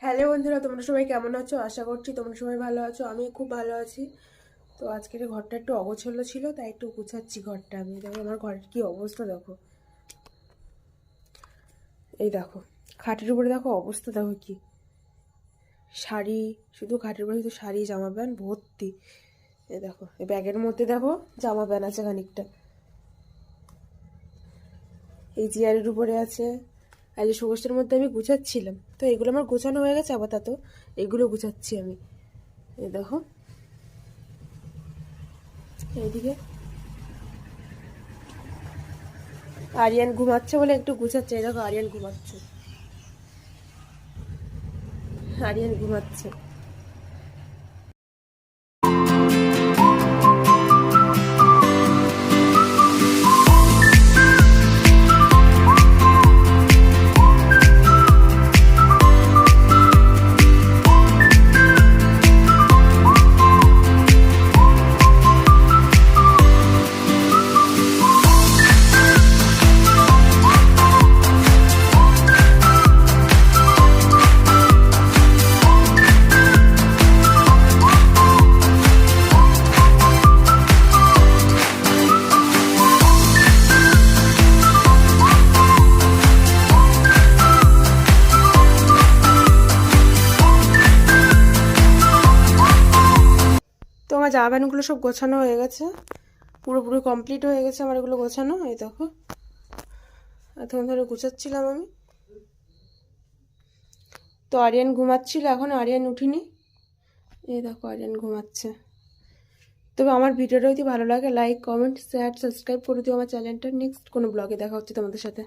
Hello বন্ধুরা, তোমরা সবাই কেমন আছো? আশা করছি তোমরা সবাই ভালো আছো। আমি খুব ভালো আছি। তো আজকের ঘরটা একটু অগোছালো ছিল, তাই একটু গুছাচ্ছি ঘরটা। আমি দেখো আমার ঘরের কি অবস্থা, দেখো এই দেখো খাটের উপরে দেখো অবস্থা, দেখো কি শাড়ি, শুধু খাটের উপরে শুধু শাড়ি জামা প্যান্ট ভর্তি। এই দেখো এই ব্যাগের মধ্যে দেখো জামা প্যান্ট আছে খানিকটা, এই চেয়ারের উপরে আছে। আর এই শোকেসের মধ্যে আমি গুছাচ্ছিলাম, তো এগুলো আমার গোছানো হয়ে গেছে। আপাতত এগুলো গুছাচ্ছি আমি। এই দেখো এইদিকে আরিয়ান ঘুমাচ্ছে বলে একটু গুছাচ্ছে। এই দেখো আরিয়ান ঘুমাচ্ছে, আরিয়ান ঘুমাচ্ছে। তো আমার জামা প্যান্টগুলো সব গোছানো হয়ে গেছে, পুরোপুরি কমপ্লিট হয়ে গেছে আমার এগুলো গোছানো। এই দেখো এতক্ষণ ধরে গুছাচ্ছিলাম আমি। তো আরিয়ান ঘুমাচ্ছিল, এখন আরিয়ান উঠিনি। এই দেখো আরিয়ান ঘুমাচ্ছে। তবে আমার ভিডিওটা যদি ভালো লাগে লাইক কমেন্ট শেয়ার সাবস্ক্রাইব করে দিও আমার চ্যানেলটা। নেক্সট কোনো ব্লগে দেখা হচ্ছে তোমাদের সাথে।